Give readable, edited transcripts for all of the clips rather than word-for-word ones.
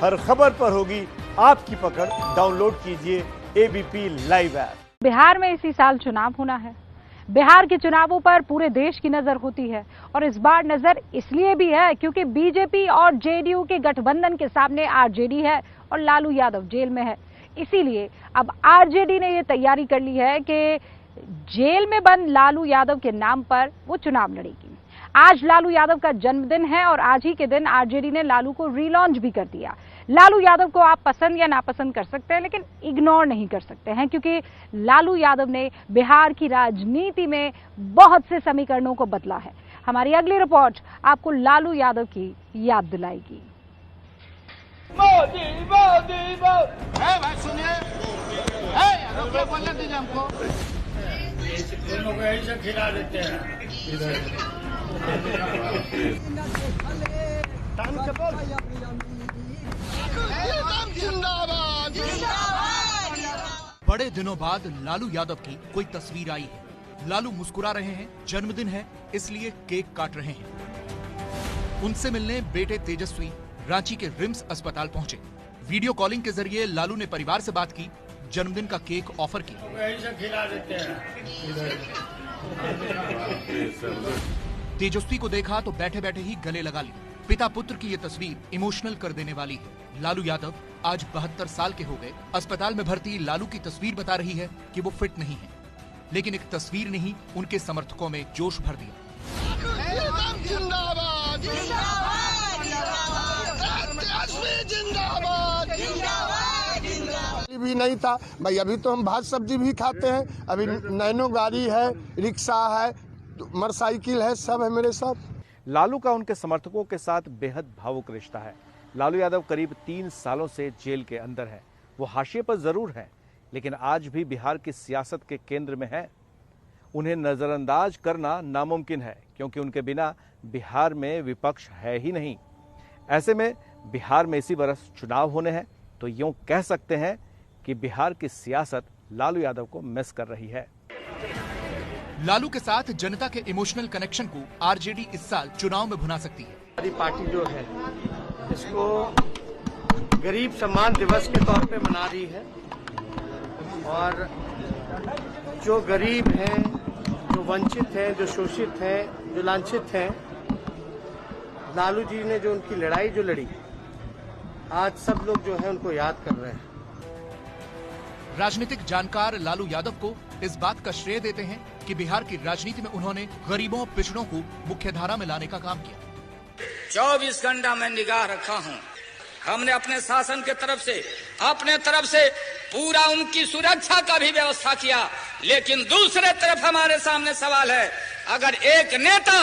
हर खबर पर होगी आपकी पकड़। डाउनलोड कीजिए एबीपी लाइव ऐप। बिहार में इसी साल चुनाव होना है। बिहार के चुनावों पर पूरे देश की नजर होती है और इस बार नजर इसलिए भी है क्योंकि बीजेपी और जेडीयू के गठबंधन के सामने आरजेडी है और लालू यादव जेल में है। इसीलिए अब आरजेडी ने ये तैयारी कर ली है कि जेल में बंद लालू यादव के नाम पर वो चुनाव लड़ेगी। आज लालू यादव का जन्मदिन है और आज ही के दिन आरजेडी ने लालू को रीलॉन्च भी कर दिया। लालू यादव को आप पसंद या नापसंद कर सकते हैं, लेकिन इग्नोर नहीं कर सकते हैं क्योंकि लालू यादव ने बिहार की राजनीति में बहुत से समीकरणों को बदला है। हमारी अगली रिपोर्ट आपको लालू यादव की याद दिलाएगी। मोदी मोदी मोदी भाई सुनिए, रुपये बोलने दीजिए हमको, दोनों को यही से खिला देते हैं। बड़े दिनों बाद लालू यादव की कोई तस्वीर आई है। लालू मुस्कुरा रहे हैं, जन्मदिन है इसलिए केक काट रहे हैं। उनसे मिलने बेटे तेजस्वी रांची के रिम्स अस्पताल पहुंचे। वीडियो कॉलिंग के जरिए लालू ने परिवार से बात की, जन्मदिन का केक ऑफर की। खिला देते हैं। तेजस्वी को देखा तो बैठे बैठे ही गले लगा ली। पिता पुत्र की ये तस्वीर इमोशनल कर देने वाली है। लालू यादव आज 72 साल के हो गए। अस्पताल में भर्ती लालू की तस्वीर बता रही है कि वो फिट नहीं है, लेकिन एक तस्वीर ने ही उनके समर्थकों में जोश भर दिया। भी नहीं था भाई, अभी तो हम भात सब्जी भी खाते हैं। अभी नैनो गाड़ी है, रिक्शा है, मोटरसाइकिल है, सब है मेरे साथ। लालू का उनके समर्थकों के साथ बेहद भावुक रिश्ता है। लालू यादव करीब 3 सालों से जेल के अंदर है। वो हाशिए पर जरूर है, लेकिन आज भी बिहार की सियासत के केंद्र में है। उन्हें नजरअंदाज करना नामुमकिन है क्योंकि उनके बिना बिहार में विपक्ष है ही नहीं। ऐसे में बिहार में इसी बरस चुनाव होने हैं, तो यूं कह सकते हैं कि बिहार की सियासत लालू यादव को मिस कर रही है। लालू के साथ जनता के इमोशनल कनेक्शन को आरजेडी इस साल चुनाव में भुना सकती है। हमारी पार्टी जो है इसको गरीब सम्मान दिवस के तौर पे मना रही है और जो गरीब हैं, जो वंचित हैं, जो शोषित हैं, जो लांछित हैं, लालू जी ने जो उनकी लड़ाई जो लड़ी, आज सब लोग जो है उनको याद कर रहे हैं। राजनीतिक जानकार लालू यादव को इस बात का श्रेय देते हैं कि बिहार की राजनीति में उन्होंने गरीबों पिछड़ों को मुख्यधारा में लाने का काम किया। 24 घंटा मैं निगाह रखा हूं। हमने अपने शासन के तरफ से अपने तरफ से पूरा उनकी सुरक्षा का भी व्यवस्था किया, लेकिन दूसरे तरफ हमारे सामने सवाल है, अगर एक नेता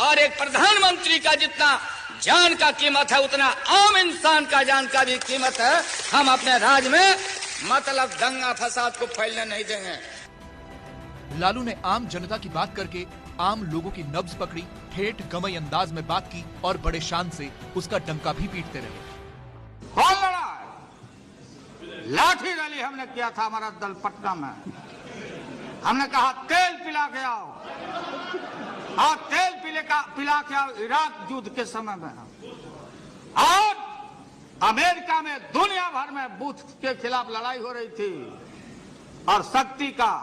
और एक प्रधानमंत्री का जितना जान का कीमत है उतना आम इंसान का जान का भी कीमत है। हम अपने राज्य में मतलब दंगा फसाद को फैलने नहीं देंगे। लालू ने आम जनता की बात करके आम लोगों की नब्ज पकड़ी, ठेठ गमई अंदाज में बात की और बड़े शान से उसका डंका भी पीटते रहे। कौन लड़ा? लाठी रैली हमने किया था हमारा दल पटना में। हमने कहा तेल पिला के आओ, और तेल पिला के आओ इराक युद्ध के समय में। और अमेरिका में दुनिया भर में बुद्ध के खिलाफ लड़ाई हो रही थी और शक्ति का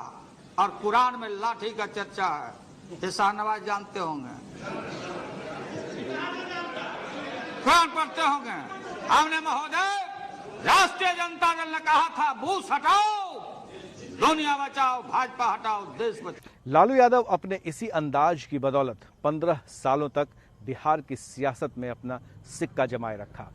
और कुरान में लाठी का चर्चा है। ये शाहनवाज जानते होंगे, कुरान पढ़ते होंगे। हमने महोदय राष्ट्रीय जनता दल ने कहा था बुश हटाओ, दुनिया बचाओ, भाजपा हटाओ, देश बचाओ। लालू यादव अपने इसी अंदाज की बदौलत 15 सालों तक बिहार की सियासत में अपना सिक्का जमाए रखा।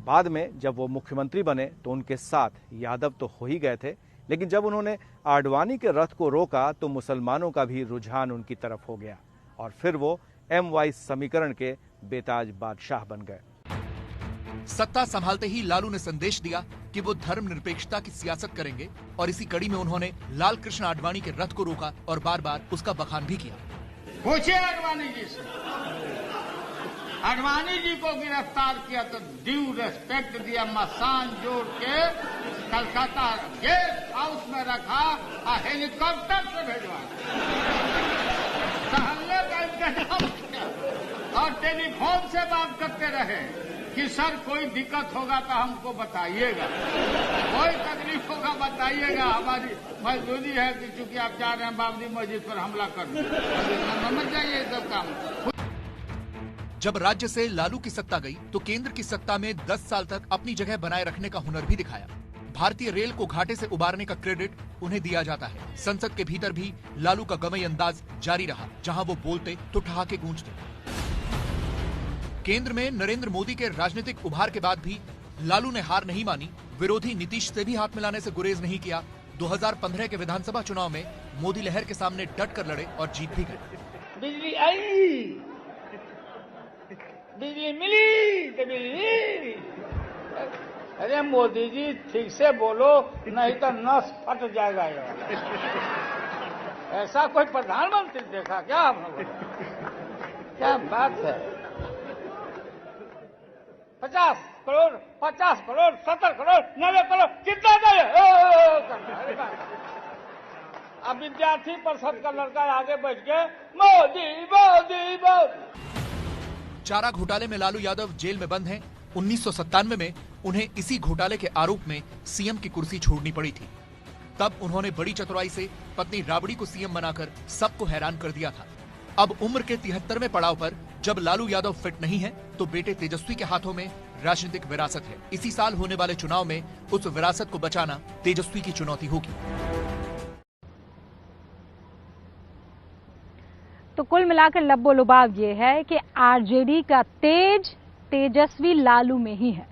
बाद में जब वो मुख्यमंत्री बने तो उनके साथ यादव तो हो ही गए थे, लेकिन जब उन्होंने आडवाणी के रथ को रोका तो मुसलमानों का भी रुझान उनकी तरफ हो गया और फिर वो MY समीकरण के बेताज बादशाह बन गए। सत्ता संभालते ही लालू ने संदेश दिया कि वो धर्मनिरपेक्षता की सियासत करेंगे और इसी कड़ी में उन्होंने लाल कृष्ण आडवाणी के रथ को रोका और बार बार उसका बखान भी किया। पूछिए आडवाणी जी से, आडवाणी जी को गिरफ्तार किया तो ड्यू रेस्पेक्ट दिया, मसान जोड़ के कलकत्ता गेस्ट हाउस में रखा और हेलीकॉप्टर से भेजवा, टहलने का इंतजाम किया और टेलीफोन से बात करते रहे। कि सर कोई दिक्कत होगा तो हमको बताइएगा, कोई तकलीफ होगा बताइएगा, हमारी मजबूरी है कि चूंकि आप चाह रहे हैं बाबरी मस्जिद पर हमला कर समझ जाइए सब काम। जब राज्य से लालू की सत्ता गई तो केंद्र की सत्ता में 10 साल तक अपनी जगह बनाए रखने का हुनर भी दिखाया। भारतीय रेल को घाटे से उबारने का क्रेडिट उन्हें दिया जाता है। संसद के भीतर भी लालू का गमई अंदाज जारी रहा, जहां वो बोलते तो ठहाके गूंजते। केंद्र में नरेंद्र मोदी के राजनीतिक उभार के बाद भी लालू ने हार नहीं मानी, विरोधी नीतीश से भी हाथ मिलाने से गुरेज नहीं किया। 2015 के विधानसभा चुनाव में मोदी लहर के सामने डट कर लड़े और जीत भी गए। बिजली आई, बिजली मिली तो बिजली। अरे मोदी जी ठीक से बोलो, नहीं तो नस फट जाएगा। ऐसा कोई प्रधानमंत्री देखा क्या आप लोगों ने? क्या बात है। 50 करोड़, 50 करोड़, 70 करोड़, 90 करोड़, कितना दे? अब विद्यार्थी परिषद का लड़का आगे बैठ के मोदी मोदी मोदी। चारा घोटाले में लालू यादव जेल में बंद हैं। 1997 में उन्हें इसी घोटाले के आरोप में सीएम की कुर्सी छोड़नी पड़ी थी। तब उन्होंने बड़ी चतुराई से पत्नी राबड़ी को सीएम बनाकर सबको हैरान कर दिया था। अब उम्र के 73वें पड़ाव पर जब लालू यादव फिट नहीं है तो बेटे तेजस्वी के हाथों में राजनीतिक विरासत है। इसी साल होने वाले चुनाव में उस विरासत को बचाना तेजस्वी की चुनौती होगी। तो कुल मिलाकर लब्बो लुबाब ये है कि आरजेडी का तेजस्वी लालू में ही है।